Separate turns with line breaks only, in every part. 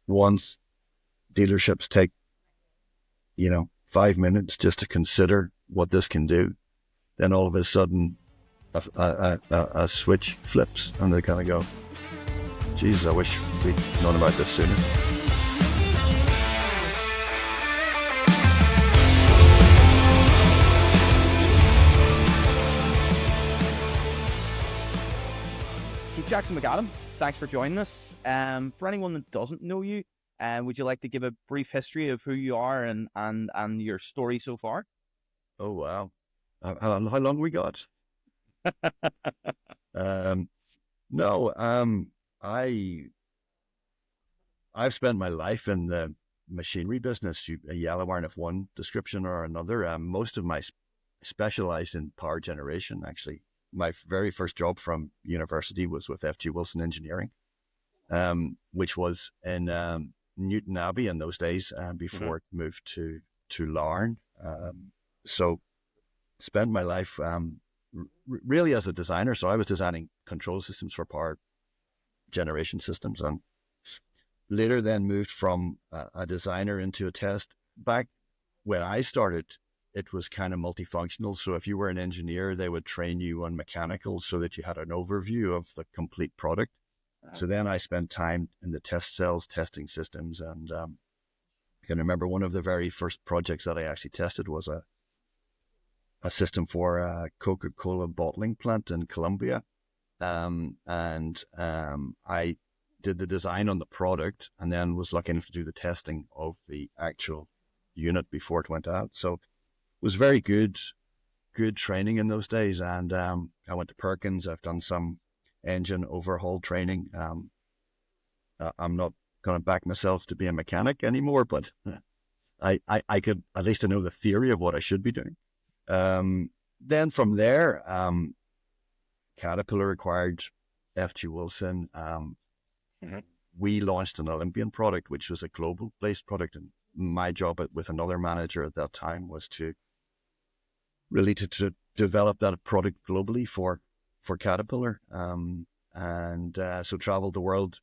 once dealerships take, 5 minutes just to consider what this can do, then all of a sudden a switch flips and they kind of go, Jesus, I wish we'd known about this sooner.
So Jackson McAdam, thanks for joining us. For anyone that doesn't know you, would you like to give a brief history of who you are and your story so far?
Oh, wow. How long we got? um, no, I've spent my life in the machinery business, a yellow iron of one description or another. Most of my specialized in power generation, actually. My very first job from university was with F.G. Wilson Engineering, which was in Newton Abbey in those days before it moved to Larne. So spent my life really as a designer. So I was designing control systems for power generation systems, and later then moved from a designer into a test. Back when I started, it was kind of multifunctional. So if you were an engineer, they would train you on mechanical so that you had an overview of the complete product. So then I spent time in the test cells testing systems. And I can remember one of the very first projects that I actually tested was a system for a Coca-Cola bottling plant in Colombia. I did the design on the product and then was lucky enough to do the testing of the actual unit before it went out. So it was very good training in those days. And I went to Perkins. I've done some engine overhaul training. I'm not going to back myself to be a mechanic anymore, but I could at least know the theory of what I should be doing. Then from there, Caterpillar acquired F.G. Wilson. We launched an Olympian product, which was a global-based product. And my job with another manager at that time was to really to develop that product globally for Caterpillar. So traveled the world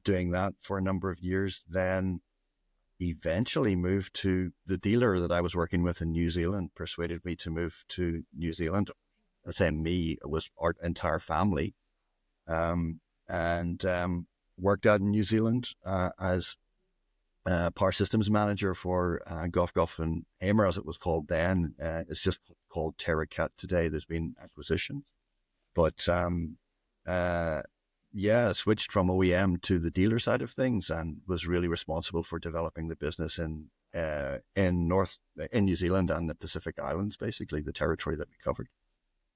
doing that for a number of years, then eventually moved to the dealer that I was working with in New Zealand, persuaded me to move to New Zealand. I say me, it was our entire family. Worked out in New Zealand as power systems manager for Goff and Hamer, as it was called then. It's just called TerraCat today. There's been acquisition. But switched from OEM to the dealer side of things and was really responsible for developing the business in New Zealand and the Pacific Islands, basically the territory that we covered.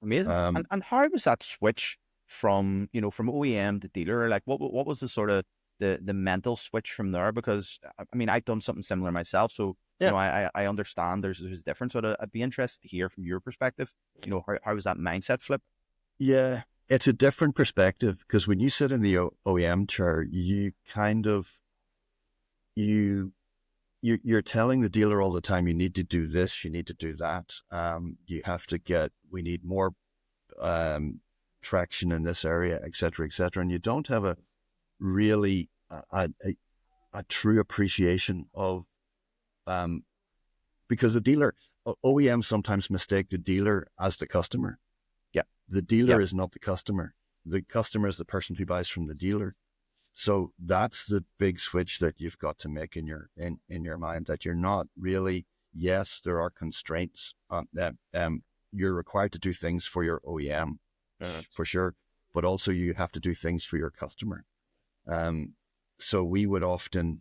Amazing. And how was that switch from OEM to dealer? Like what was the sort of the mental switch from there? Because I mean, I've done something similar myself, so I understand there's a difference. So I'd be interested to hear from your perspective. How was that mindset flip?
Yeah, it's a different perspective because when you sit in the OEM chair, you kind of you're telling the dealer all the time, you need to do this, you need to do that. We need more traction in this area, et cetera, and you don't have a really a true appreciation of because the dealer, OEM sometimes mistake the dealer as the customer.
Yeah,
the dealer is not the customer. The customer is the person who buys from the dealer. So that's the big switch that you've got to make in your mind, that you're not really. Yes, there are constraints that you're required to do things for your OEM, for sure, but also you have to do things for your customer. So we would often,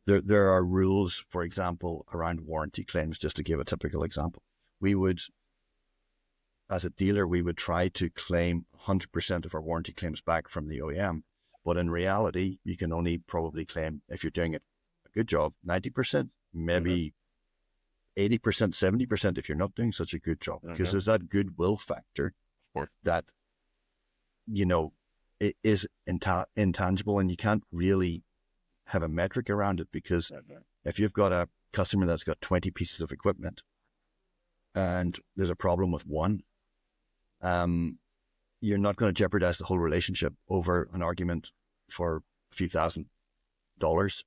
there are rules, for example, around warranty claims, just to give a typical example. We would, as a dealer, we would try to claim 100% of our warranty claims back from the OEM. But in reality, you can only probably claim, if you're doing it a good job, 90%, maybe 80%, 70% if you're not doing such a good job. Because there's that goodwill factor that, it is intangible, and you can't really have a metric around it, because if you've got a customer that's got 20 pieces of equipment and there's a problem with one, you're not going to jeopardize the whole relationship over an argument for a few thousand. dollars.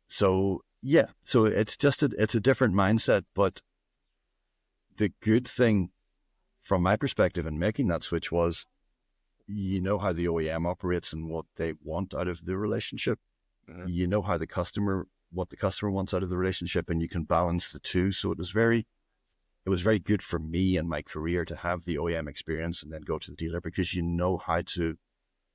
So yeah, so it's a different mindset. But the good thing from my perspective in making that switch was, you know how the OEM operates and what they want out of the relationship.
Mm-hmm.
You know how what the customer wants out of the relationship, and you can balance the two. So it was very good for me and my career to have the OEM experience and then go to the dealer, because you know how to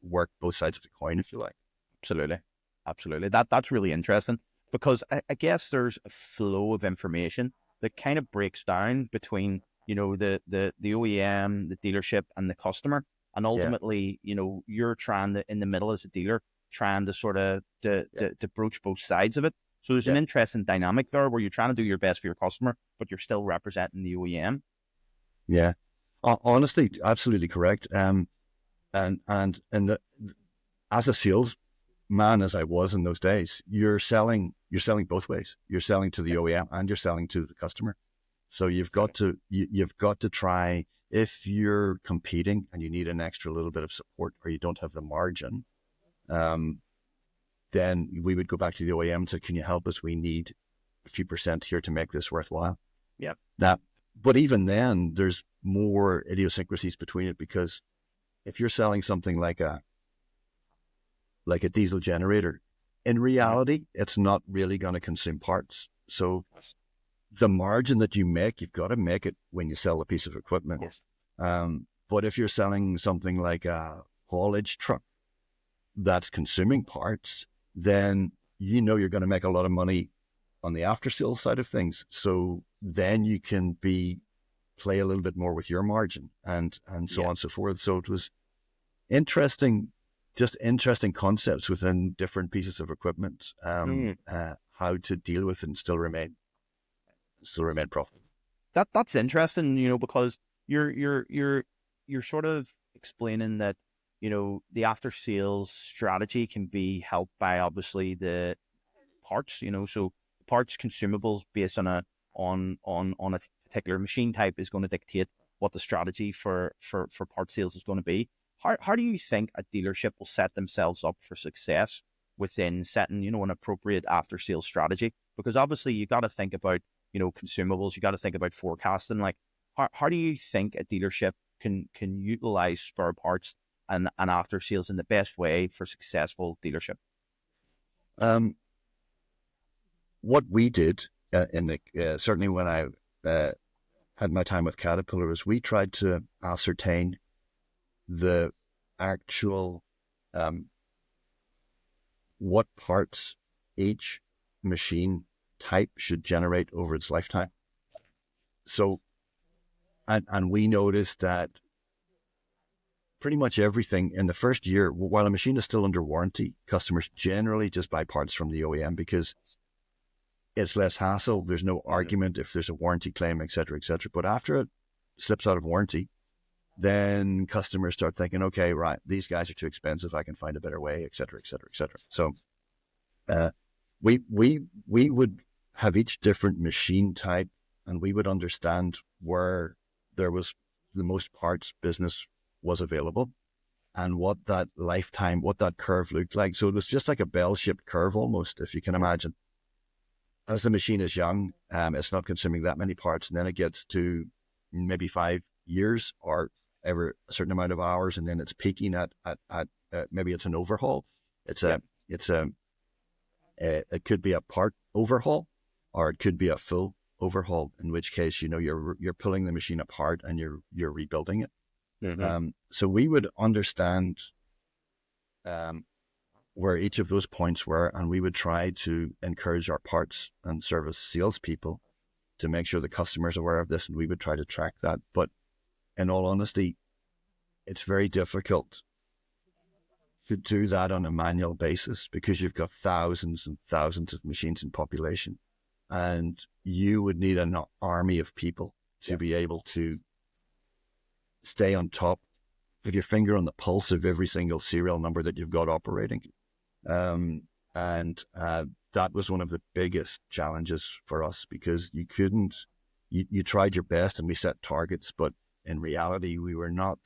work both sides of the coin, if you like.
Absolutely. Absolutely. That's really interesting, because I guess there's a flow of information that kind of breaks down between, the OEM, the dealership, and the customer. And
Yeah,
ultimately, you're trying to, in the middle as a dealer, trying to sort of
yeah,
to broach both sides of it. So there's an
yeah,
interesting dynamic there where you're trying to do your best for your customer, but you're still representing the OEM.
yeah. Honestly, absolutely correct. And as a salesman, as I was in those days, you're selling both ways. You're selling to the OEM and you're selling to the customer. So you've got to try, if you're competing and you need an extra little bit of support or you don't have the margin, um, then we would go back to the OEM and say, can you help us? We need a few percent here to make this worthwhile.
Yeah.
Now, but even then, there's more idiosyncrasies between it, because if you're selling something like a diesel generator, in
Mm-hmm.
reality, it's not really going to consume parts. So the margin that you make, you've got to make it when you sell a piece of equipment.
Yes.
But if you're selling something like a haulage truck that's consuming parts, then you know you're going to make a lot of money on the after sales side of things. So then you can play a little bit more with your margin, and so
Yeah.
on and so forth. So it was interesting, just interesting concepts within different pieces of equipment, how to deal with it and still remain profitable.
That's interesting, because you're sort of explaining that, the after sales strategy can be helped by obviously the parts, so parts consumables based on a particular machine type is going to dictate what the strategy for part sales is going to be. How do you think a dealership will set themselves up for success within setting, an appropriate after sales strategy? Because obviously you got to think about, consumables, you got to think about forecasting. Like, how do you think a dealership can utilize spare parts and after sales in the best way for successful dealership?
Um, what we did certainly when I uh, had my time with Caterpillar was we tried to ascertain the actual um, what parts each machine type should generate over its lifetime. So, and we noticed that pretty much everything in the first year, while a machine is still under warranty, customers generally just buy parts from the OEM because it's less hassle. There's no
Mm-hmm.
argument if there's a warranty claim, et cetera, et cetera. But after it slips out of warranty, then customers start thinking, okay, right, these guys are too expensive. I can find a better way, et cetera, et cetera, et cetera. So uh, we would have each different machine type, and we would understand where there was the most parts business was available and what that curve looked like. So it was just like a bell-shaped curve almost, if you can imagine. As the machine is young, it's not consuming that many parts, and then it gets to maybe 5 years or ever a certain amount of hours, and then it's peaking at maybe it's an overhaul. It's
Yeah.
a it's a it could be a part overhaul, or it could be a full overhaul. In which case, you're pulling the machine apart and you're rebuilding it.
Mm-hmm.
So we would understand um, where each of those points were, and we would try to encourage our parts and service salespeople to make sure the customer's aware of this, and we would try to track that. But in all honesty, it's very difficult to do that on a manual basis because you've got thousands and thousands of machines in population, and you would need an army of people to
Yeah.
be able to stay on top, have your finger on the pulse of every single serial number that you've got operating. Um, and that was one of the biggest challenges for us, because you tried your best and we set targets, but in reality, we were not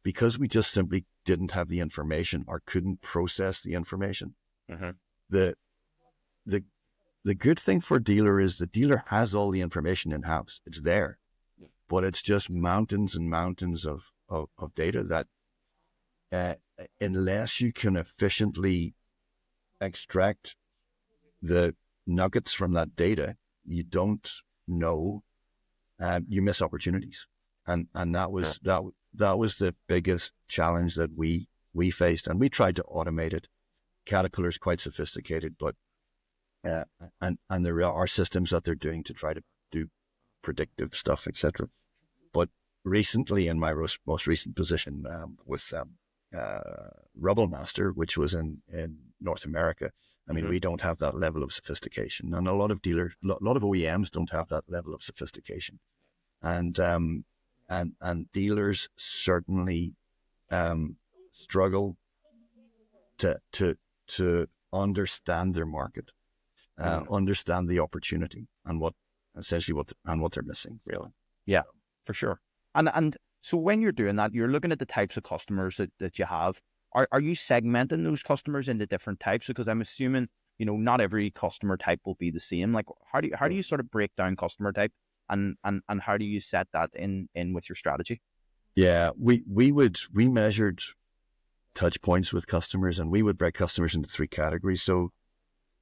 because we just simply didn't have the information or couldn't process the information.
Mm-hmm.
The the the good thing for dealer is the dealer has all the information in house. It's there, but it's just mountains and mountains of data that uh, unless you can efficiently extract the nuggets from that data, you don't know. You miss opportunities, and
Sure.
that was the biggest challenge that we faced, and we tried to automate it. Caterpillar's quite sophisticated, but uh, and there are systems that they're doing to try to do predictive stuff, etc. But recently, in my most recent position with Rubble Master, which was in North America, I mean,
Mm-hmm.
we don't have that level of sophistication, and a lot of dealers, a lot of OEMs don't have that level of sophistication, and and dealers certainly struggle to to understand their market,
Mm-hmm.
understand the opportunity, and what essentially what they're missing, really.
Yeah, for sure. And so when you're doing that, you're looking at the types of customers that you have. Are you segmenting those customers into different types? Because I'm assuming, not every customer type will be the same. Like how do you sort of break down customer type and how do you set that in with your strategy?
Yeah, we measured touch points with customers, and we would break customers into three categories. So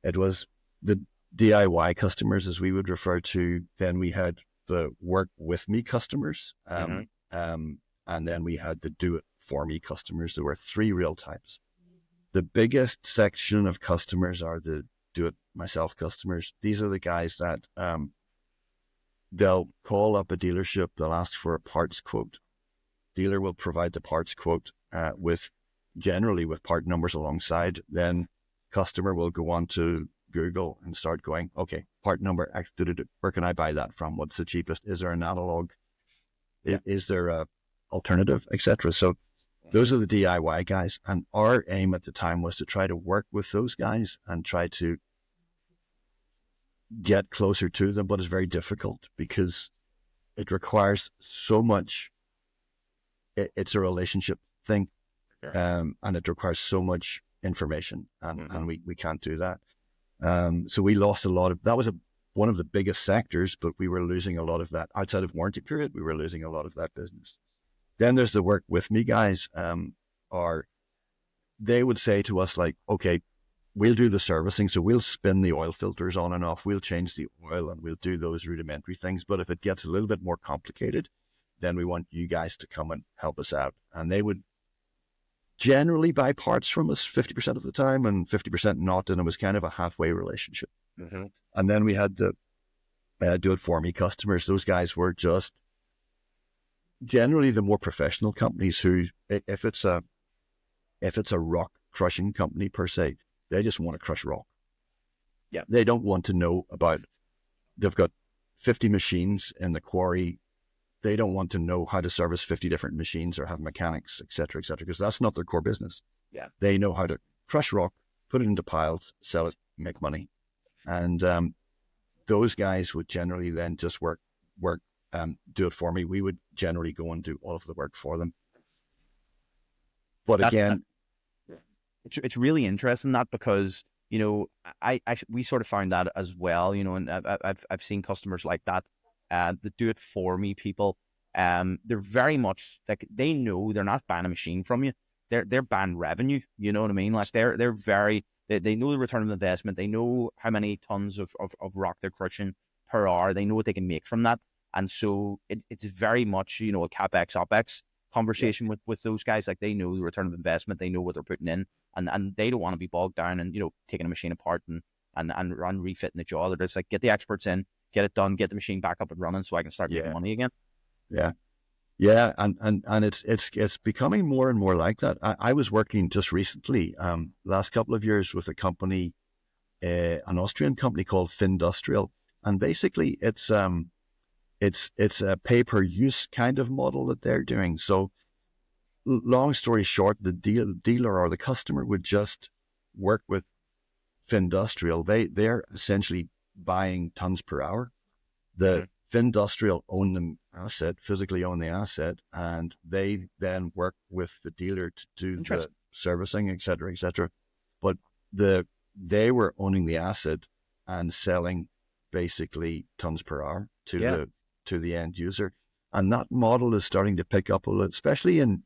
it was the DIY customers, as we would refer to. Then we had the work with me customers,
Mm-hmm.
and then we had the do it for me customers. There were three real types. The biggest section of customers are the do it myself customers. These are the guys that they'll call up a dealership, they'll ask for a parts quote. Dealer will provide the parts quote with generally with part numbers alongside. Then customer will go on to Google and start going, okay, part number X, where can I buy that from? What's the cheapest? Is there an analog?
Yeah.
Is there a alternative, etc.? So those are the DIY guys. And our aim at the time was to try to work with those guys and try to get closer to them, but it's very difficult because it requires so much. It's a relationship thing,
Sure.
and it requires so much information,
Mm-hmm.
and we can't do that. So we lost a lot of that. Was one of the biggest sectors, but we were losing a lot of that outside of warranty period. We were losing a lot of that business. Then there's the work with me guys, or they would say to us like, okay, we'll do the servicing. So we'll spin the oil filters on and off. We'll change the oil and we'll do those rudimentary things. But if it gets a little bit more complicated, then we want you guys to come and help us out. And they would generally buy parts from us 50% of the time and 50% not. And it was kind of a halfway relationship.
Mm-hmm.
And then we had the do it for me customers. Those guys were just generally the more professional companies who, if it's a rock crushing company per se, they just want to crush rock.
Yeah.
They don't want to know about, they've got 50 machines in the quarry. They don't want to know how to service 50 different machines or have mechanics, et cetera, because that's not their core business.
Yeah.
They know how to crush rock, put it into piles, sell it, make money. And those guys would generally then just do it for me. We would generally go and do all of the work for them. But
That, that
again,
it's really interesting that because we sort of found that as well, and I've seen customers like that, the do it for me people. They're very much like they know they're not buying a machine from you. They're buying revenue. You know what I mean? Like they're very they know the return of investment. They know how many tons of rock they're crushing per hour. They know what they can make from that, and so it's very much a capex opex conversation with those guys. Like they know the return of investment. They know what they're putting in, and they don't want to be bogged down and taking a machine apart and refitting the jaw. They're just like, get the experts in, get it done, get the machine back up and running so I can start making money again.
Yeah. Yeah. And it's becoming more and more like that. I was working just recently, last couple of years with a company, an Austrian company called Findustrial. And basically it's a pay per use kind of model that they're doing. So long story short, the dealer or the customer would just work with Findustrial. They're essentially buying tons per hour. The Findustrial own the asset, physically own the asset, and they then work with the dealer to do the
Interesting.
servicing, et cetera, et cetera. But they were owning the asset and selling basically tons per hour
Yeah.
to the end user. And that model is starting to pick up a little, especially in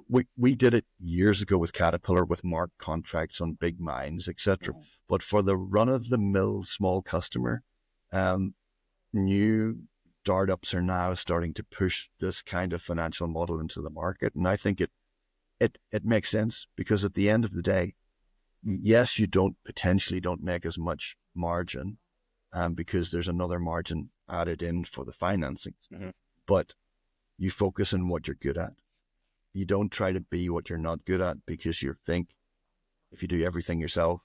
we did it years ago with Caterpillar with mark contracts on big mines, etc. But for the run of the mill small customer, um, new startups are now starting to push this kind of financial model into the market, and I think it makes sense because at the end of the day, yes, you potentially don't make as much margin, because there's another margin added in for the financing, but you focus on what you're good at. You don't try to be what you're not good at because you think if you do everything yourself,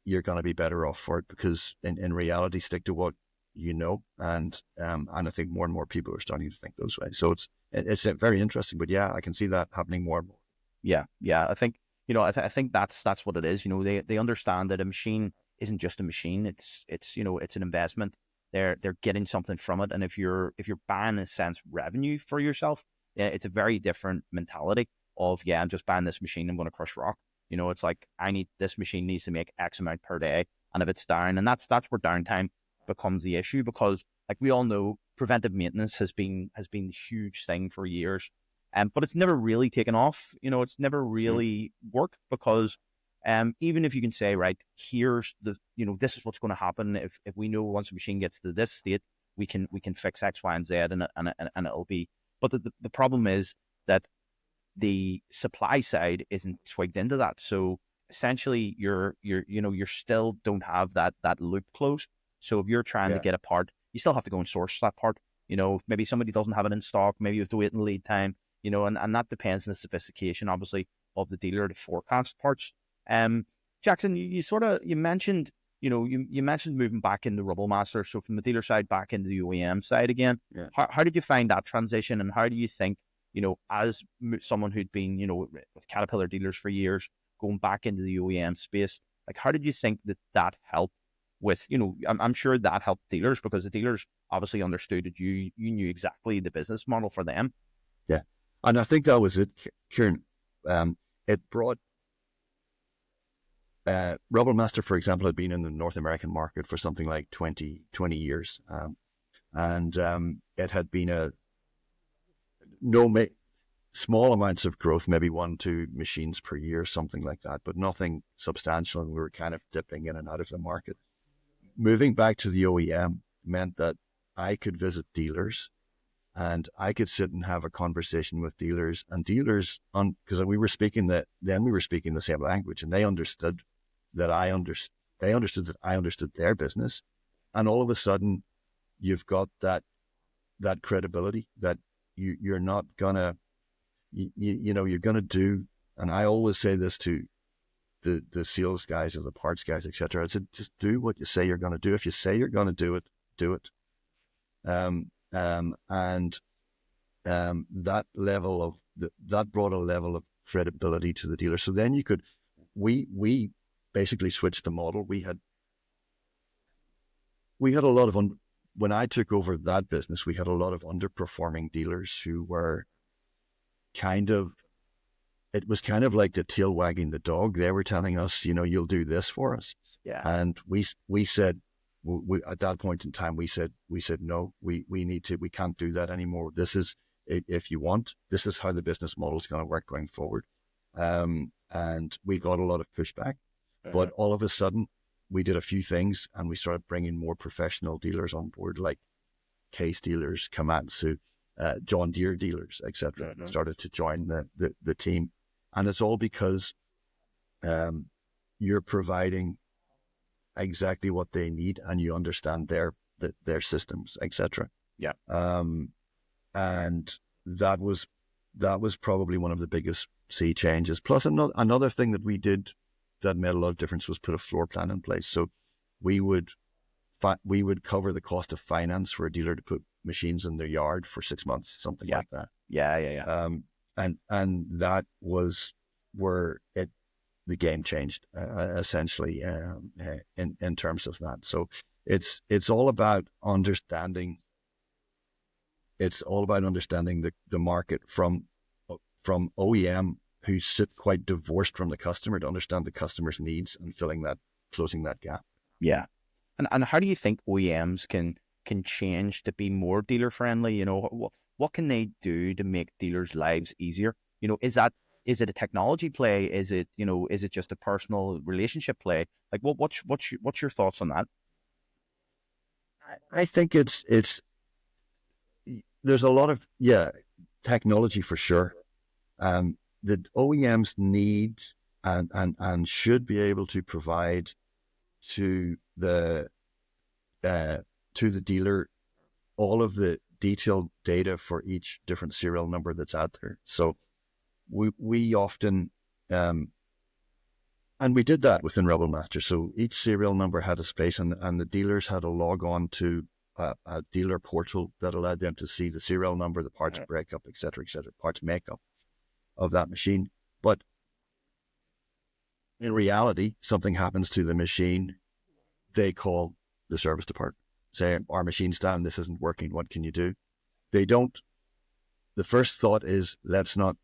you're going to be better off for it. Because in reality, stick to what you know, and I think more and more people are starting to think those ways. So it's very interesting. But yeah, I can see that happening more and more.
Yeah, yeah. I think I think that's what it is. They understand that a machine isn't just a machine. It's it's an investment. They're getting something from it, and if you're buying a sense revenue for yourself, yeah, it's a very different mentality of, yeah, I'm just buying this machine, I'm going to crush rock. It's like, this machine needs to make X amount per day, and if it's down, and that's where downtime becomes the issue, because like we all know, preventive maintenance has been the huge thing for years. But it's never really taken off. It's never really worked, because even if you can say, right, here's this is what's going to happen if we know once a machine gets to this state, we can fix X, Y, and Z, and it'll be. But the problem is that the supply side isn't twigged into that. So essentially, you're still don't have that loop closed. So if you're trying to get a part, you still have to go and source that part. Maybe somebody doesn't have it in stock. Maybe you have to wait in lead time. And that depends on the sophistication, obviously, of the dealer to forecast parts. Jackson, you mentioned, you mentioned moving back into Rubble Master. So from the dealer side back into the OEM side again.
Yeah.
How did you find that transition, and how do you think, as someone who'd been, with Caterpillar dealers for years, going back into the OEM space, like, how did you think that helped with, I'm sure that helped dealers, because the dealers obviously understood that you knew exactly the business model for them.
Yeah. And I think that was it, Kieran. It brought Rubble Master, for example, had been in the North American market for something like 20 years. And it had been small amounts of growth, maybe 1-2 machines per year, something like that, but nothing substantial. And we were kind of dipping in and out of the market. Moving back to the OEM meant that I could visit dealers and I could sit and have a conversation with dealers, and dealers, because we were speaking the same language, and they understood that I understood their business. And all of a sudden you've got that credibility that you're not gonna, you're gonna do. And I always say this to the sales guys or the parts guys, etc. I said, just do what you say you're going to do. If you say you're going to do it, do it. And that brought a level of credibility to the dealer. So then we basically switched the model. We had a lot of when I took over that business, we had a lot of underperforming dealers who were it was kind of like the tail wagging the dog. They were telling us, you'll do this for us.
Yeah.
And we said, at that point in time, we said, no, we can't do that anymore. This is, if you want, this is how the business model is going to work going forward. And we got a lot of pushback, but all of a sudden we did a few things and we started bringing more professional dealers on board, like Case dealers, Komatsu, John Deere dealers, etc. Started to join the team. And it's all because you're providing exactly what they need and you understand their systems, etc.
Yeah.
And that was probably one of the biggest sea changes. Plus another thing that we did that made a lot of difference was put a floor plan in place. So we would cover the cost of finance for a dealer to put machines in their yard for 6 months, something like that.
Yeah.
And that was where the game changed, essentially, in terms of that. So it's all about understanding. It's all about understanding the market from OEM who sit quite divorced from the customer to understand the customer's needs and closing that gap.
Yeah. And how do you think OEMs can change to be more dealer friendly? You know, what can they do to make dealers' lives easier? You know, is it a technology play? Is it, you know, is it just a personal relationship play? Like what's your thoughts on that?
I think it's there's a lot of technology for sure. The OEMs need and should be able to provide to the to the dealer all of the detailed data for each different serial number that's out there. So we often and we did that within Rebel Master. So each serial number had a space, and the dealers had to log on to a dealer portal that allowed them to see the serial number, the parts breakup, et cetera, parts makeup of that machine. But in reality, something happens to the machine, they call the service department, say, our machine's down, this isn't working, what can you do? They don't, the first thought is, let's not,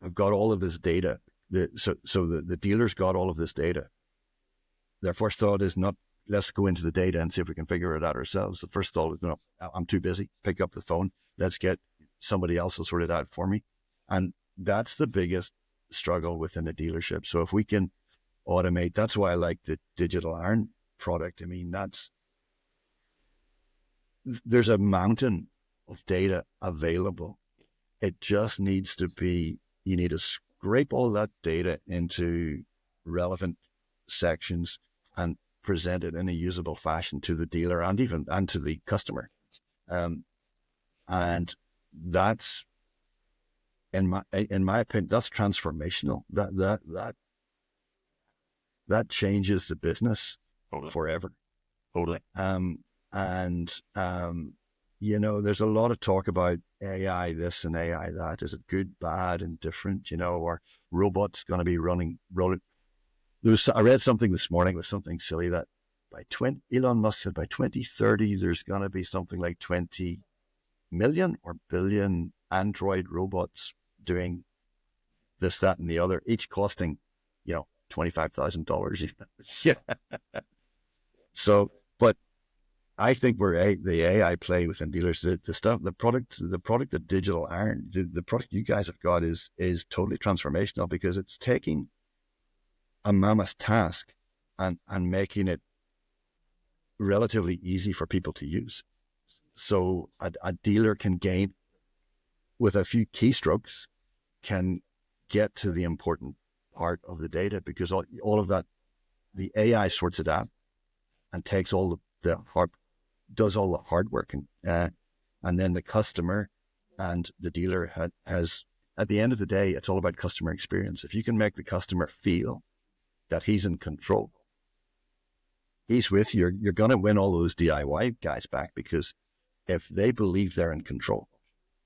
I've got all of this data. So the dealer's got all of this data. Their first thought is not, let's go into the data and see if we can figure it out ourselves. The first thought is, no, I'm too busy, pick up the phone, let's get somebody else to sort it out for me. And that's the biggest struggle within a dealership. So if we can automate, that's why I like the digital iron product. I mean, there's a mountain of data available. It just needs to be, you need to scrape all that data into relevant sections and present it in a usable fashion to the dealer and to the customer. And that's, in my opinion, that's transformational. That changes the business forever.
Totally.
And you know, there's a lot of talk about AI this and AI that. Is it good, bad, and different? You know, or robots going to be rolling? I read something this morning with something silly that Elon Musk said by 2030 there's going to be something like 20 million or billion Android robots doing this, that, and the other, each costing, you know, $25,000.
Yeah.
So, but I think the AI play within dealers, the product, the digital iron, the product you guys have got is totally transformational because it's taking a mammoth task and making it relatively easy for people to use. So a dealer can gain with a few keystrokes, can get to the important part of the data because all of that, the AI sorts it out and takes all does all the hard work, and then the customer and the dealer has, at the end of the day, it's all about customer experience. If you can make the customer feel that he's in control, he's with you, you're going to win all those DIY guys back, because if they believe they're in control,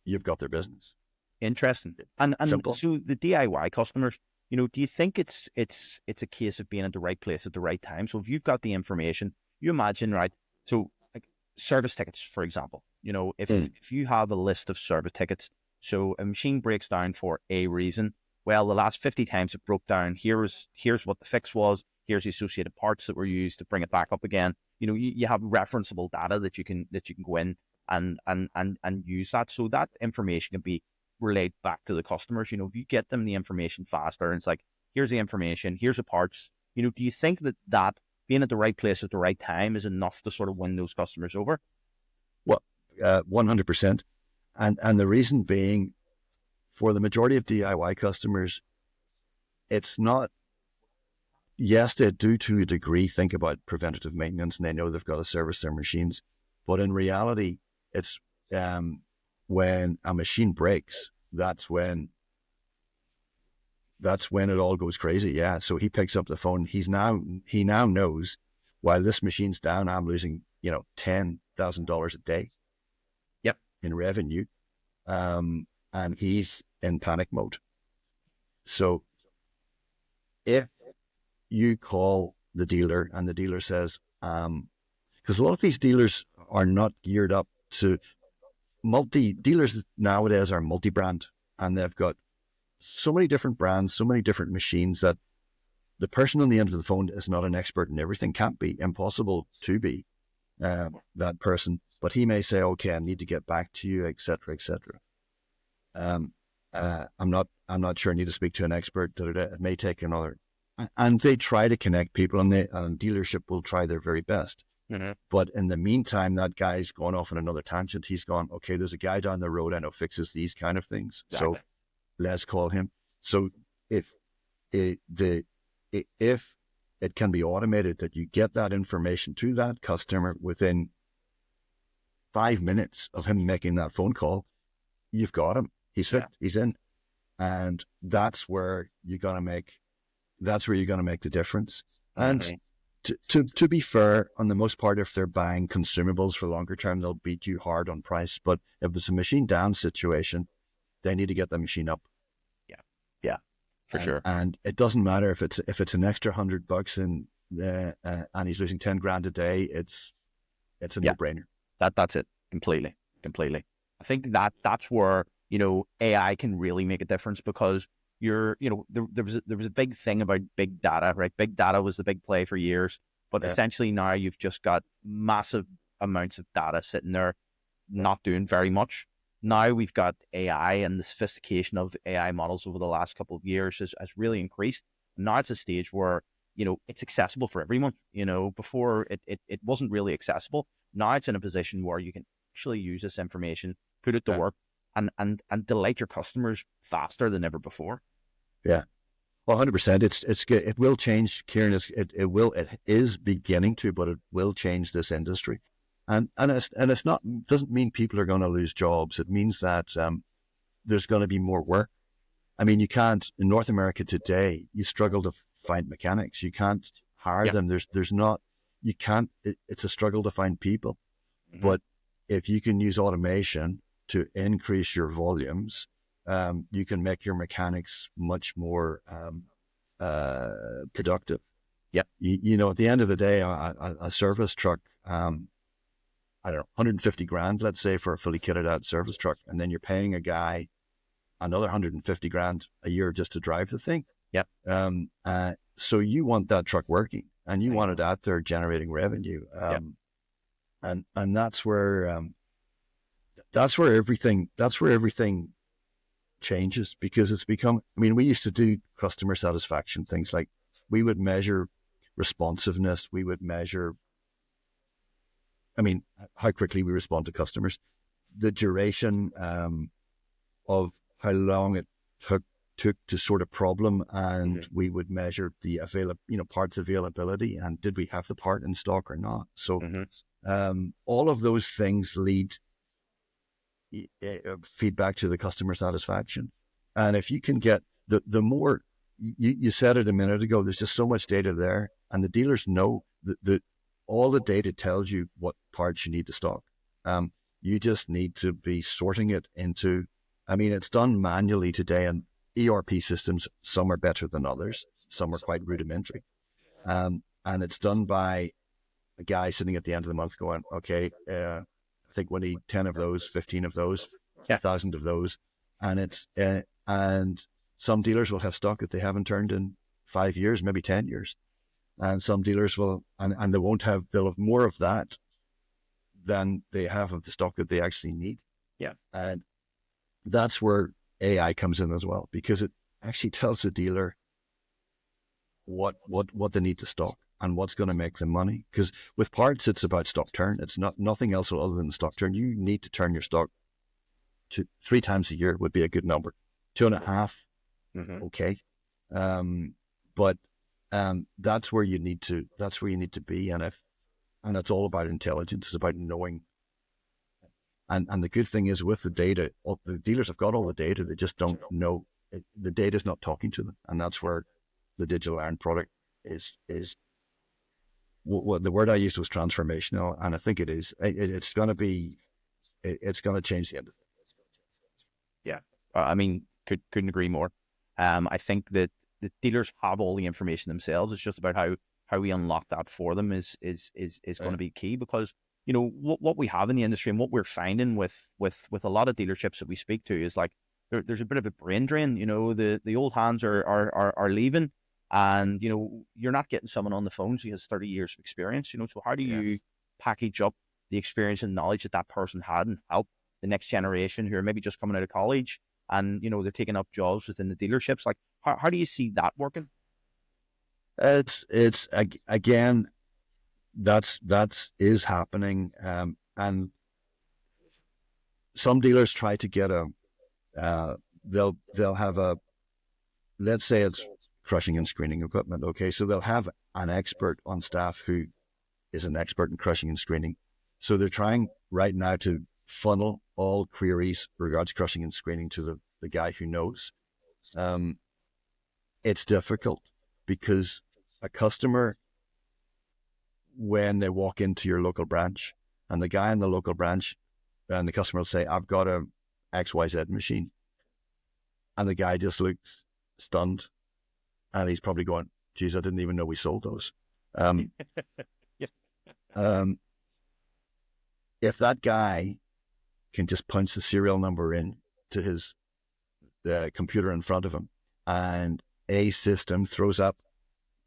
you've got their business.
Interesting. And
Simple.
So the DIY customers, you know, do you think it's a case of being at the right place at the right time? So if you've got the information, you imagine, right? So like service tickets, for example, you know, if you have a list of service tickets, so a machine breaks down for a reason, well, the last 50 times it broke down, here's what the fix was, here's the associated parts that were used to bring it back up again. You know, you have referenceable data that you can go in and use that. So that information can be relayed back to the customers. You know, if you get them the information faster and it's like, here's the information, here's the parts, you know, do you think that being at the right place at the right time is enough to sort of win those customers over?
Well, 100%. And the reason being, for the majority of DIY customers, it's not, yes, they do to a degree think about preventative maintenance and they know they've got to service their machines. But in reality, it's when a machine breaks, that's when it all goes crazy. Yeah. So he picks up the phone. He now knows, while this machine's down, I'm losing, you know, $10,000 a day.
Yep.
In revenue. And he's in panic mode. So if you call the dealer and the dealer says, Because a lot of these dealers are not geared up to dealers nowadays are multi-brand, and they've got so many different brands, so many different machines that the person on the end of the phone is not an expert in everything. Can't be, impossible to be that person. But he may say, "Okay, I need to get back to you," etc., etc. I'm not sure I need to speak to an expert. It may take another, and they try to connect people, and dealership will try their very best.
Mm-hmm.
But in the meantime, that guy's gone off on another tangent. He's gone, okay, there's a guy down the road I know fixes these kind of things,
Exactly.
so let's call him. So if if it can be automated, that you get that information to that customer within 5 minutes of him making that phone call, you've got him. He's hooked. He's in, and that's where you're gonna make the difference. And to be fair, on the most part, if they're buying consumables for longer term, they'll beat you hard on price. But if it's a machine down situation, they need to get the machine up.
Yeah, yeah, for sure.
And it doesn't matter if it's an extra $100 and he's losing 10 grand a day. It's a no-brainer.
That's it completely. I think that's where AI can really make a difference, because there was a big thing about big data, right? Big data was the big play for years, but essentially now you've just got massive amounts of data sitting there, not doing very much. Now we've got AI, and the sophistication of AI models over the last couple of years has really increased. Now it's a stage where it's accessible for everyone. Before it wasn't really accessible. Now it's in a position where you can actually use this information, put it to work, and delight your customers faster than ever before.
Yeah. Well, 100%. It's good. It will change, Kieran. It is beginning to, but it will change this industry. And it's not, doesn't mean people are going to lose jobs. It means that there's going to be more work. I mean, you can't, in North America today, you struggle to find mechanics. You can't hire them. There's not, you can't, it's a struggle to find people. Mm-hmm. But if you can use automation to increase your volumes, you can make your mechanics much more productive.
Yeah.
At the end of the day, a service truck, I don't know, 150 grand, let's say, for a fully kitted out service truck. And then you're paying a guy another 150 grand a year just to drive the thing.
Yeah.
So you want that truck working, and you want it out there generating revenue. And that's where everything changes, because it's become, I mean, we used to do customer satisfaction things like we would measure responsiveness. We would measure, how quickly we respond to customers, the duration of how long it took to sort a problem, and we would measure the parts availability, and did we have the part in stock or not. So all of those things feedback to the customer satisfaction. And if you can get the more, you said it a minute ago, there's just so much data there, and the dealers know that all the data tells you what parts you need to stock. You just need to be sorting it into, it's done manually today, and ERP systems, some are better than others, some are quite rudimentary. And it's done by a guy sitting at the end of the month going, okay, I think we need 10 of those, 15 of those, 1,000 of those. And and some dealers will have stock that they haven't turned in 5 years, maybe 10 years. And some dealers will, and they'll have more of that than they have of the stock that they actually need.
Yeah.
And that's where AI comes in as well, because it actually tells the dealer what they need to stock and what's going to make them money. Because with parts, it's about stock turn. It's nothing else other than stock turn. You need to turn your stock 3 times a year would be a good number. 2.5, okay. But that's where you need to be. And it's all about intelligence. It's about knowing. And the good thing is, with the data, the dealers have got all the data. They just don't know. The data is not talking to them. And that's where the digital iron product is what the word I used was transformational. And I think it is. It's going to change the end of it.
Yeah. Couldn't agree more. I think that the dealers have all the information themselves. It's just about how how we unlock that for them is going to be key, because what we have in the industry and what we're finding with a lot of dealerships that we speak to is like there's a bit of a brain drain. The old hands are leaving, and you're not getting someone on the phone who has 30 years of experience. So how do
Yeah.
you package up the experience and knowledge that person had and help the next generation who are maybe just coming out of college and they're taking up jobs within the dealerships? Like how do you see that working?
Again, that's is happening, and some dealers try to get they'll have a, let's say it's crushing and screening equipment. Okay, so they'll have an expert on staff who is an expert in crushing and screening. So they're trying right now to funnel all queries regards crushing and screening to the guy who knows. It's difficult because a customer, when they walk into your local branch, and the guy in the local branch and the customer will say, I've got a XYZ machine. And the guy just looks stunned, and he's probably going, geez, I didn't even know we sold those.
Yep.
If that guy can just punch the serial number in to his computer in front of him, and a system throws up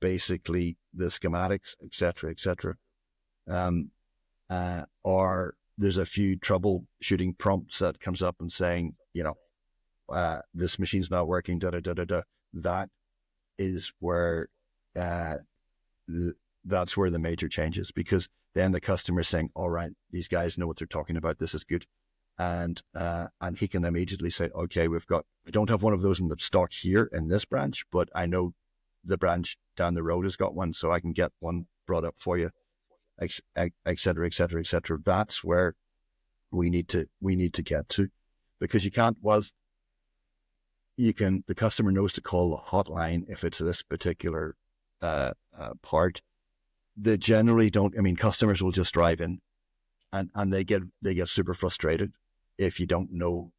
basically the schematics, etc., or there's a few troubleshooting prompts that comes up and saying, this machine's not working, that is where that's where the major changes, because then the customer is saying, all right, these guys know what they're talking about, this is good. And he can immediately say, okay, we don't have one of those in the stock here in this branch, but I know the branch down the road has got one, so I can get one brought up for you, et cetera. That's where we need to get to, because you can't, the customer knows to call the hotline if it's this particular part. They generally don't. I mean, customers will just drive in, and they get super frustrated if you don't know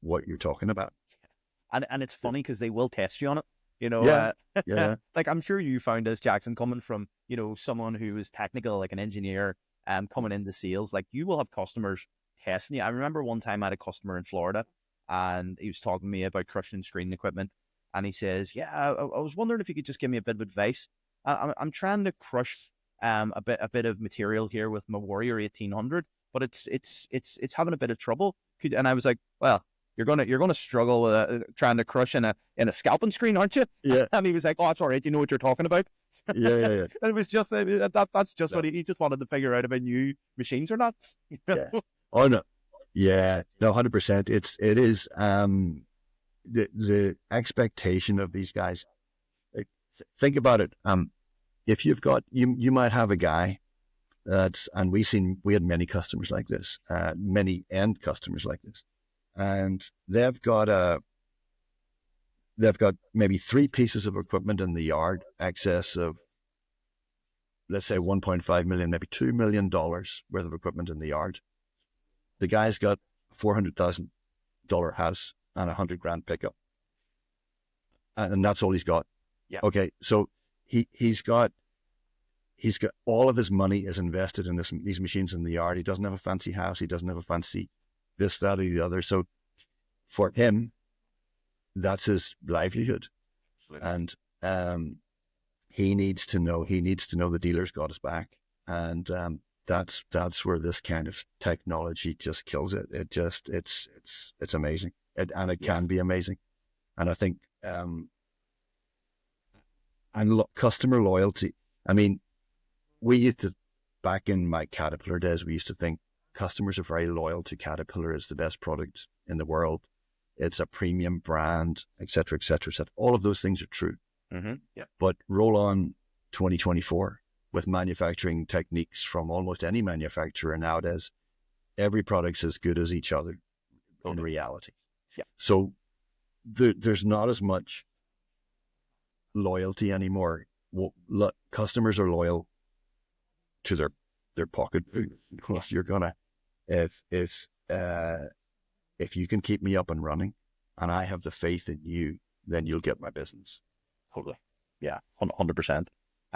what you're talking about.
And it's funny because they will test you on it.
Yeah.
Like I'm sure you found this, Jackson, coming from someone who is technical, like an engineer, coming into sales. Like you will have customers testing you. I remember one time I had a customer in Florida, and he was talking to me about crushing and screening equipment, and he says, "Yeah, I was wondering if you could just give me a bit of advice. I'm trying to crush a bit of material here with my Warrior 1800, but it's having a bit of trouble." And I was like, "Well, you're gonna struggle with trying to crush in a scalping screen, aren't you?"
Yeah.
And he was like, "Oh, it's all right. You know what you're talking about."
Yeah.
And it was just that's just what he just wanted to figure out about new machines or not.
Yeah. Oh no. Yeah. No, 100%. It is the expectation of these guys. Like, think about it. If you've got you might have a guy and we had many customers like this, many end customers like this, and they've got maybe 3 pieces of equipment in the yard, excess of, let's say, 1.5 million, maybe $2 million worth of equipment in the yard. The guy's got a $400,000 house and $100,000 pickup, and that's all he's got.
Yeah.
Okay, so he's got all of his money is invested in these machines in the yard. He doesn't have a fancy house. He doesn't have a fancy this, that, or the other. So for him, that's his livelihood. Absolutely. And he needs to know the dealer's got his back. And that's where this kind of technology just kills it. It's amazing. And it can be amazing. And I think customer loyalty. I mean, we used to, back in my Caterpillar days, we used to think customers are very loyal to Caterpillar. It's the best product in the world. It's a premium brand, et cetera, et cetera, et cetera. All of those things are true.
Mm-hmm. Yeah.
But roll on 2024 with manufacturing techniques from almost any manufacturer nowadays, every product's as good as each other in reality.
Yeah.
So there's not as much loyalty anymore. Customers are loyal to their pocket. If you're gonna, if you can keep me up and running, and I have the faith in you, then you'll get my business.
Totally. Yeah, 100%.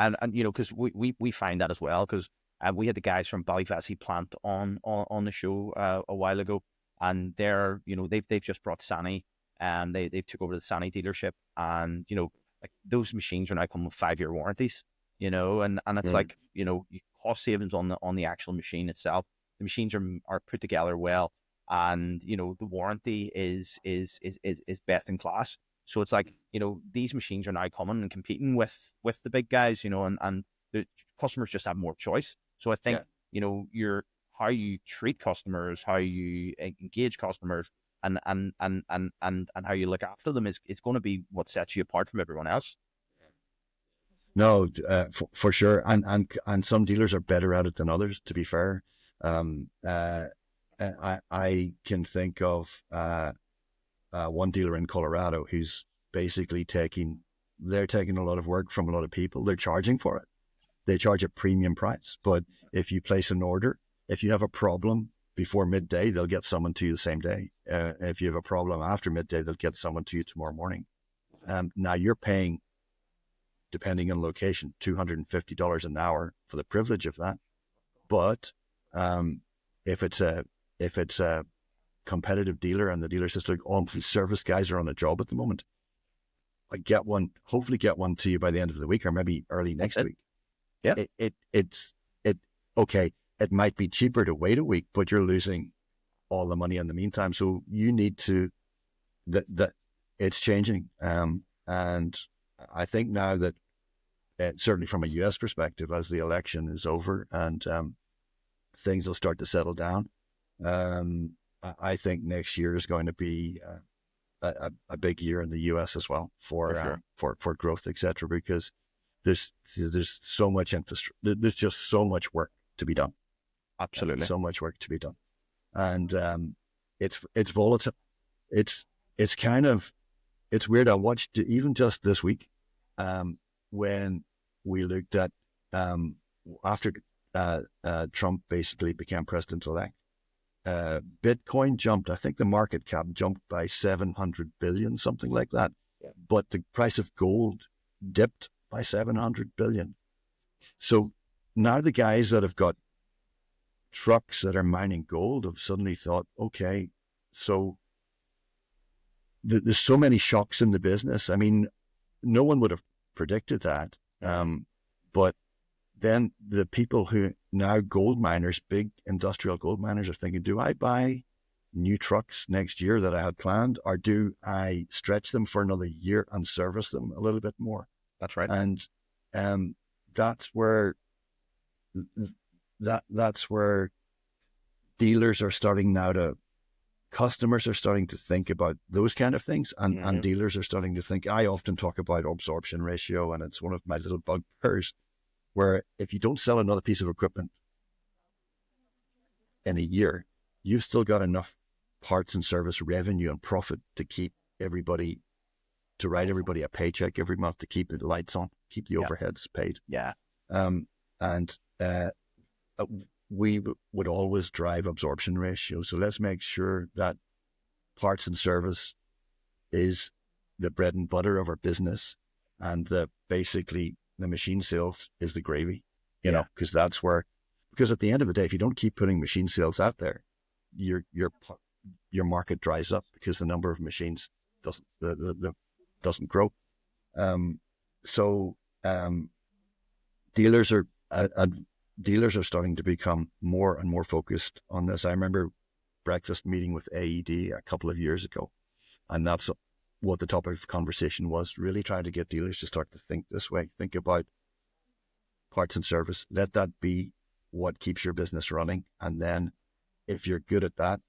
And you know, because we find that as well, because we had the guys from Ballyvesy plant on the show a while ago, and they're, you know, they've just brought Sani, and they've took over the Sani dealership, and you know, like those machines are now coming with 5-year warranties, you know, and it's like, you know, cost savings on the actual machine itself. The machines are put together well, and you know, the warranty is best in class. So it's like, you know, these machines are now coming and competing with the big guys, you know, and the customers just have more choice. So I think,
Yeah.
you know, how you treat customers, how you engage customers, and how you look after them is going to be what sets you apart from everyone else.
No, for sure, and some dealers are better at it than others. To be fair, um, uh, I can think of one dealer in Colorado who's basically they're taking a lot of work from a lot of people. They're charging for it. They charge a premium price, but if you place an order, if you have a problem before midday, they'll get someone to you the same day. If you have a problem after midday, they'll get someone to you tomorrow morning. Now you're paying, depending on location, $250 an hour for the privilege of that. But um, if it's a competitive dealer and the dealer says, "Look, all these service guys are on a job at the moment. I get one, hopefully get one to you by the end of the week or maybe early
That's
next
it.
week."
Yeah,
It okay. It might be cheaper to wait a week, but you're losing all the money in the meantime. So you need to that it's changing. And I think now that certainly from a US perspective, as the election is over and things will start to settle down, I think next year is going to be a big year in the US as well
for sure.
for growth, etc. Because there's so much infrastructure. There's just so much work to be done.
Absolutely.
So much work to be done, and it's volatile. It's it's kind of it's weird. I watched even just this week, when we looked at after Trump basically became president-elect. Bitcoin jumped. I think the market cap jumped by 700 billion, something like that.
Yeah.
But the price of gold dipped by 700 billion. So now the guys that have got trucks that are mining gold have suddenly thought, okay, so there's so many shocks in the business. I mean, no one would have predicted that. But then the people who now gold miners, big industrial gold miners, are thinking, do I buy new trucks next year that I had planned, or do I stretch them for another year and service them a little bit more?
That's right.
And that's where that's where dealers are starting now to customers are starting to think about those kind of things, and dealers are starting to think. I often talk about absorption ratio, and it's one of my little bugbears, where if you don't sell another piece of equipment in a year, you've still got enough parts and service revenue and profit to keep everybody, to write everybody a paycheck every month, to keep the lights on, keep the overheads paid.
Yeah.
And we would always drive absorption ratio. So let's make sure that parts and service is the bread and butter of our business, and basically the machine sales is the gravy, you know, because that's where, because at the end of the day, if you don't keep putting machine sales out there, your market dries up because the number of machines doesn't grow. So dealers are dealers are starting to become more and more focused on this. I remember breakfast meeting with AED a couple of years ago, and that's what the topic of conversation was, really trying to get dealers to start to think this way, think about parts and service. Let that be what keeps your business running. And then if you're good at that,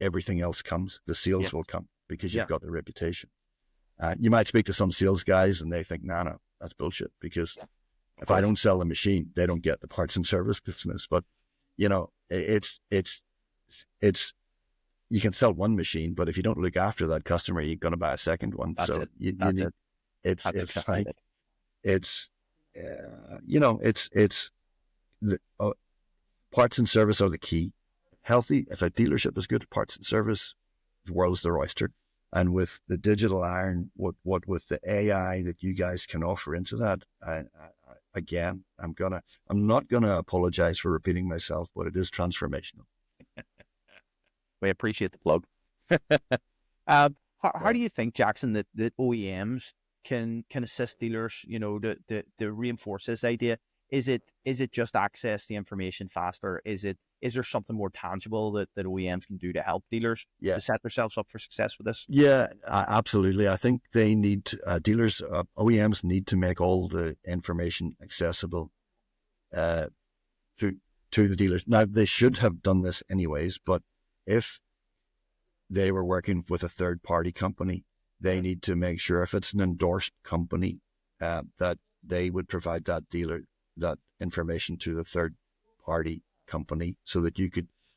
everything else comes. The sales will come because you've got the reputation. You might speak to some sales guys and they think, no, that's bullshit, because if I don't sell the machine, they don't get the parts and service business. But, you know, it's you can sell one machine, but if you don't look after that customer, you're going to buy a second one.
That's
so
it.
You
That's
need,
it.
it's
That's
it's
exactly
like
it.
it's you know, it's the parts and service are the key. Healthy, if a dealership is good at parts and service, the world's their oyster. And with the digital iron, what with the AI that you guys can offer into that, I again. I'm not gonna apologize for repeating myself, but it is transformational.
We appreciate the plug. How
Yeah.
do you think, Jackson, that OEMs can assist dealers, to reinforce this idea? Is it just access the information faster? Is there something more tangible that OEMs can do to help dealers
Yeah.
to set themselves up for success with this?
Yeah, absolutely. I think they need dealers, OEMs need to make all the information accessible uh, to to the dealers. Now, they should have done this anyways, but if they were working with a third party company, they need to make sure if it's an endorsed company that they would provide that dealer that information to the third party company so that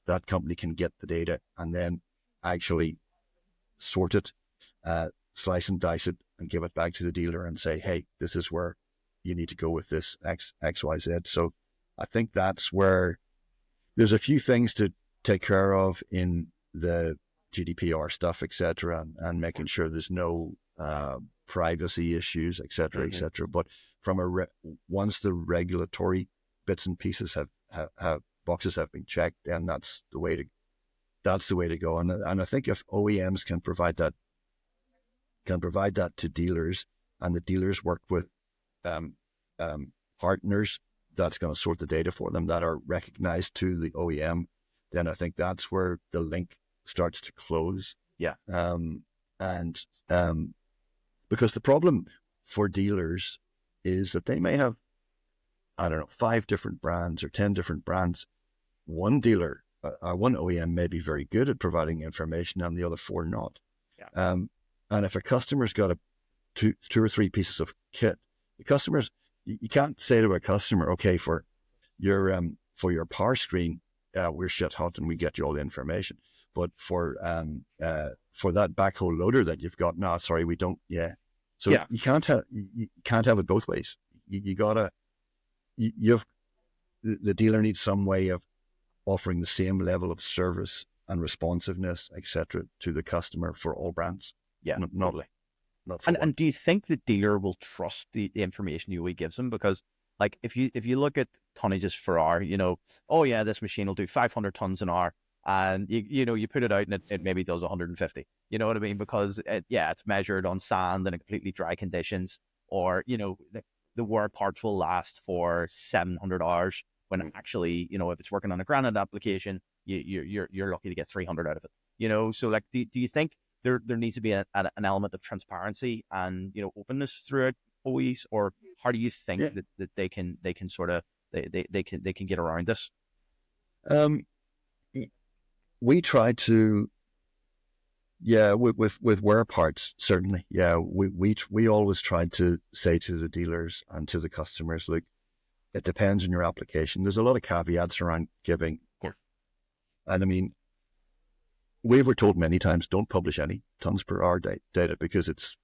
that company can get the data and then actually sort it, slice and dice it, and give it back to the dealer and say, hey, this is where you need to go with this X, Y, Z. So I think that's where there's a few things to take care of in the GDPR stuff, et cetera, and making sure there's no privacy issues, et cetera, et cetera. But from once the regulatory bits and pieces have boxes have been checked, then that's the way to go. And I think if OEMs can provide that to dealers, and the dealers work with um, partners that's going to sort the data for them that are recognized to the OEM, then I think that's where the link starts to close.
Yeah.
And because the problem for dealers is that they may have, I don't know, 5 different brands or 10 different brands. One dealer, one OEM may be very good at providing information and the other 4 not.
Yeah.
And if a customer's got two or three pieces of kit, the customers, you can't say to a customer, okay, for your power screen, we're shit hot and we get you all the information. But for that backhoe loader that you've got, no, sorry, we don't. Yeah. So
Yeah.
you can't have it both ways. You gotta, the dealer needs some way of offering the same level of service and responsiveness, etc., to the customer for all brands.
Yeah.
Not
Totally.
not for
And
one.
do you think the dealer will trust the information UE gives them? Because like if you look at tonnages per hour, oh yeah, this machine will do 500 tons an hour, and you put it out and it maybe does 150. You know what I mean? Because it's measured on sand in a completely dry conditions, or the wear parts will last for 700 hours when actually if it's working on a granite application, you're lucky to get 300 out of it. So like do you think there needs to be an element of transparency and openness throughout OEs, or how do you think
Yeah.
that they can sort of they can get around this?
Um, we try to, yeah, with wear parts, certainly. Yeah, we always try to say to the dealers and to the customers, look, it depends on your application. There's a lot of caveats around giving.
Yeah.
And I mean, we were told many times, don't publish any tons per hour data because it's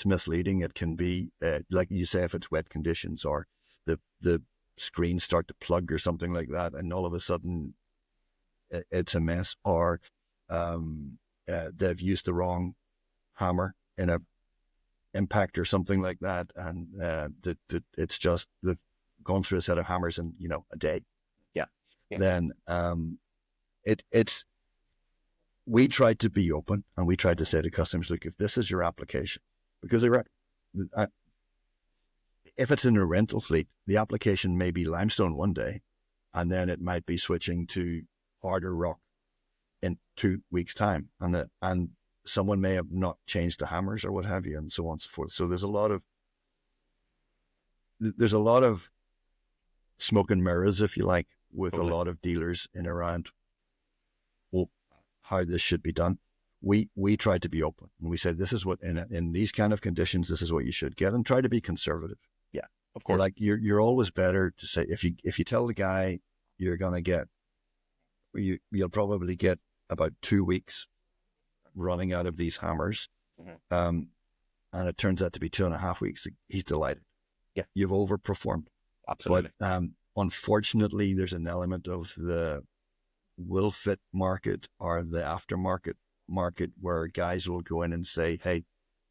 misleading. It can be, like you say, if it's wet conditions or the screens start to plug or something like that, and all of a sudden it's a mess, or they've used the wrong hammer in a impact or something like that, and it's just they've gone through a set of hammers in a day.
Yeah. Yeah.
Then it's we tried to be open and we tried to say to customers, look, if this is your application, because if it's in a rental fleet, the application may be limestone one day, and then it might be switching to harder rock in 2 weeks' time, and someone may have not changed the hammers or what have you, and so on and so forth. So there's a lot of smoke and mirrors, if you like, with
Totally.
a lot of dealers in around how this should be done. We try to be open, and we said this is what in these kind of conditions, this is what you should get, and try to be conservative.
Yeah, of course.
Like you're always better to say if you tell the guy you're gonna get you'll probably get about 2 weeks running out of these hammers, and it turns out to be 2.5 weeks. He's delighted.
Yeah,
you've overperformed.
absolutely.
But unfortunately, there's an element of the will fit market or the aftermarket market where guys will go in and say, hey,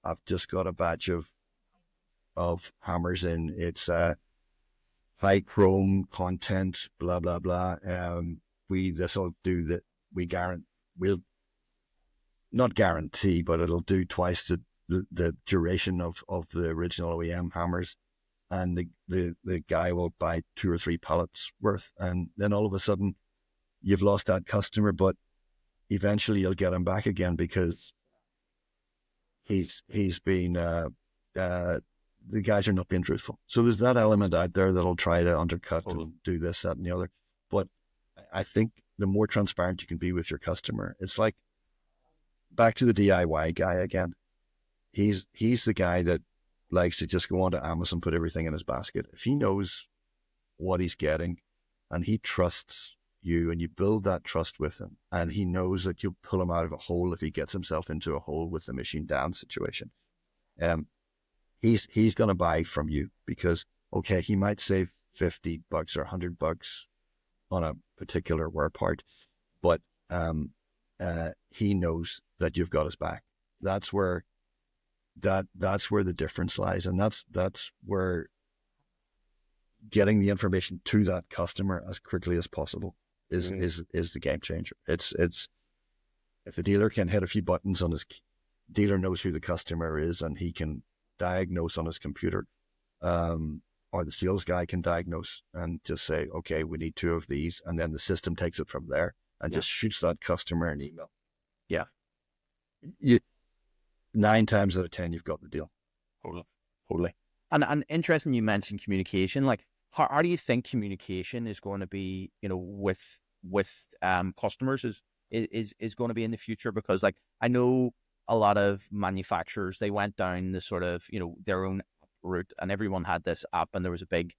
I've just got a batch of hammers in. It's high chrome content, blah blah blah. This will do that. We'll not guarantee, but it'll do twice the duration of the original OEM hammers, and the guy will buy 2 or 3 pallets worth, and then all of a sudden you've lost that customer, but eventually you'll get him back again because he's been the guys are not being truthful. So there's that element out there that'll try to undercut and do this, that, and the other. But I think the more transparent you can be with your customer, it's like back to the DIY guy again. He's the guy that likes to just go onto Amazon, put everything in his basket. If he knows what he's getting and he trusts you and you build that trust with him and he knows that you'll pull him out of a hole if he gets himself into a hole with the machine down situation, he's going to buy from you because, okay, he might save $50 or $100 on a particular wear part, but he knows that you've got his back. That's where the difference lies, and that's where getting the information to that customer as quickly as possible is the game changer. It's if the dealer can hit a few buttons on his dealer knows who the customer is and he can diagnose on his computer, or the sales guy can diagnose and just say, okay, we need 2 of these, and then the system takes it from there and just shoots that customer an email.
Yeah.
9 times out of 10, you've got the deal.
Totally. And interesting, you mentioned communication. Like, how do you think communication is going to be, with customers is going to be in the future? Because, like, I know a lot of manufacturers, they went down the sort of, their own route, and everyone had this app, and there was a big,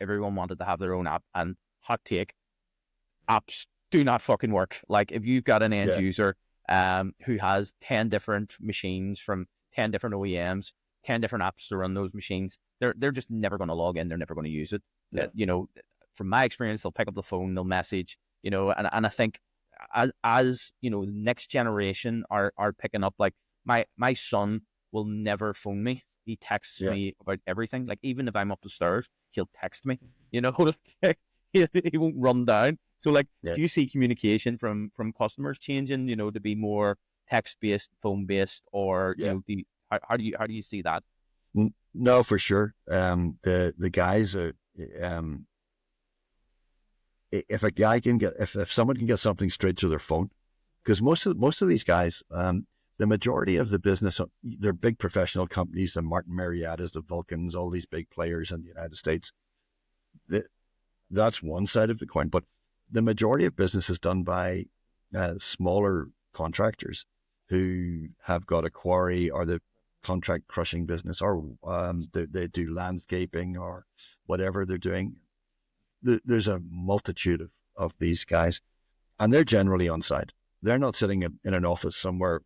everyone wanted to have their own app. And hot take, apps do not fucking work. Like, if you've got an end user who has 10 different machines from 10 different OEMs, 10 different apps to run those machines, they're just never going to log in. They're never going to use it. From my experience, they'll pick up the phone, they'll message, and I think as the next generation are picking up, like my son will never phone me. He texts me about everything. Like, even if I'm up the stairs, he'll text me, he won't run down. So, like, do you see communication from customers changing, to be more text-based, phone-based, or, how do you see that?
No, for sure. The guys are, if someone can get something straight to their phone, because most of these guys, the majority of the business, they're big professional companies, the Martin Marietta's, the Vulcans, all these big players in the United States. That's one side of the coin, but the majority of business is done by smaller contractors who have got a quarry or the contract crushing business, or they do landscaping or whatever they're doing. There's a multitude of these guys, and they're generally on site. They're not sitting in an office somewhere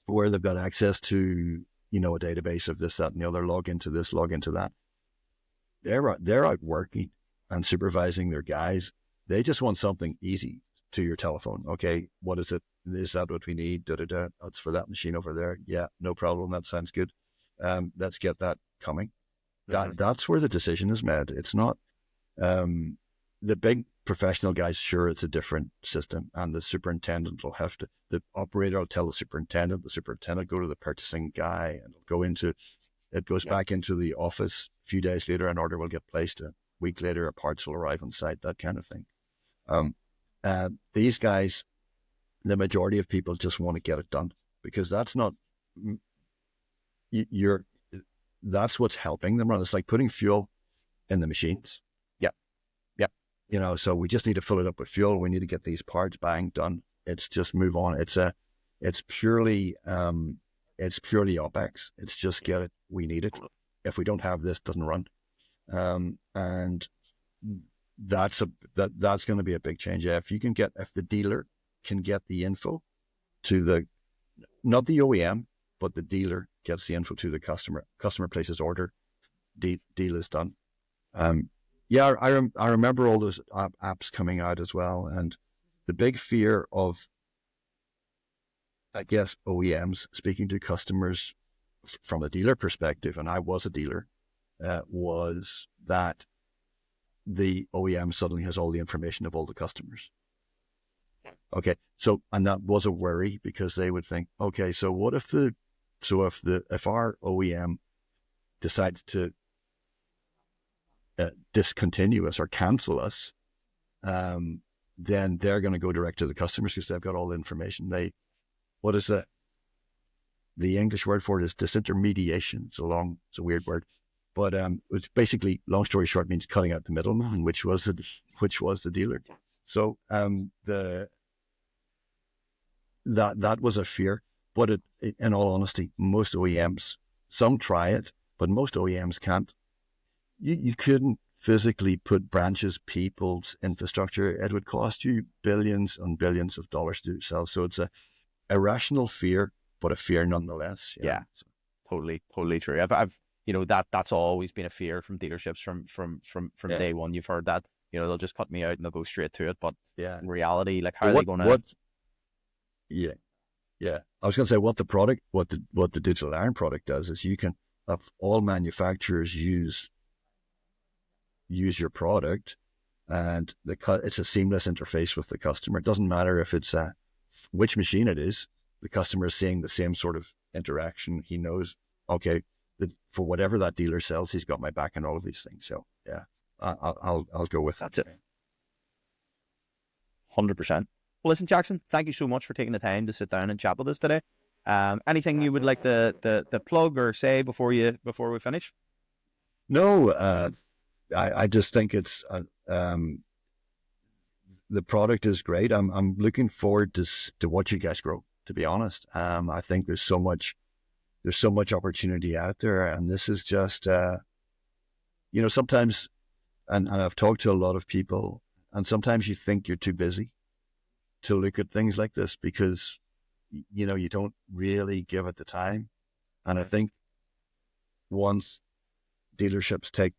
where they've got access to, a database of this, that, and the other, log into this, log into that. They're out working and supervising their guys. They just want something easy to your telephone. Okay, what is it? Is that what we need? That's for that machine over there. Yeah, no problem. That sounds good. Let's get that coming. That's where the decision is made. It's not the big professional guys. Sure, it's a different system, and the superintendent will have to. The operator will tell the superintendent. The superintendent go to the purchasing guy, and it goes back into the office. A few days later, an order will get placed. A week later, a parts will arrive on site. That kind of thing. These guys, the majority of people just want to get it done because that's not that's what's helping them run. It's like putting fuel in the machines.
Yeah.
So we just need to fill it up with fuel. We need to get these parts bang done. It's just move on. It's purely OpEx. It's just get it. We need it. If we don't have this, it doesn't run. And that's going to be a big change. Yeah, if the dealer can get the info to not the OEM, but the dealer gets the info to the customer places order, deal is done. I remember all those apps coming out as well, and the big fear of, I guess, OEMs speaking to customers from a dealer perspective, and I was a dealer, was that the OEM suddenly has all the information of all the customers. Okay, so and that was a worry because they would think, okay, so what if if our OEM decides to discontinue us or cancel us, then they're going to go direct to the customers because they've got all the information. What is the English word for it is disintermediation. It's a weird word, but it's basically, long story short, means cutting out the middleman, which was the dealer. So that was a fear, but in all honesty, most OEMs, some try it, but most OEMs can't. You couldn't physically put branches, people's infrastructure. It would cost you billions and billions of dollars to do yourself. So it's a irrational fear, but a fear nonetheless.
Yeah,
So,
totally true. I've that's always been a fear from dealerships from
yeah,
day one. You've heard that, they'll just cut me out and they'll go straight to it. But
yeah.
in reality, like, how
But
are they going to?
yeah, yeah. I was going to say what the digital iron product does is you can have all manufacturers use your product, and it's a seamless interface with the customer. It doesn't matter if it's which machine it is. The customer is seeing the same sort of interaction. He knows, okay, that for whatever that dealer sells, he's got my back and all of these things. So yeah, I'll go with
That's it. 100%. Well, listen, Jackson, thank you so much for taking the time to sit down and chat with us today. Anything you would like to plug or say before we finish?
No, I just think it's the product is great. I'm looking forward to watch you guys grow. To be honest, I think there's so much opportunity out there, and this is just sometimes, and I've talked to a lot of people, and sometimes you think you're too busy to look at things like this because you don't really give it the time. And I think once dealerships take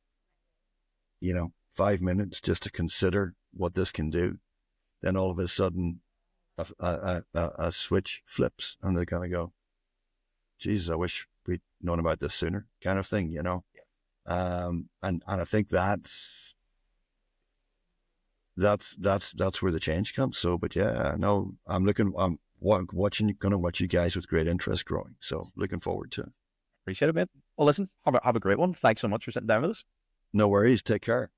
5 minutes just to consider what this can do, then all of a sudden a switch flips and they're going to go, Jesus, I wish we'd known about this sooner, kind of thing, and I think that's where the change comes. So, but yeah, no, I'm watching you guys with great interest growing. So looking forward to it.
Appreciate it, mate. Well, listen, have a great one. Thanks so much for sitting down with us.
No worries. Take care.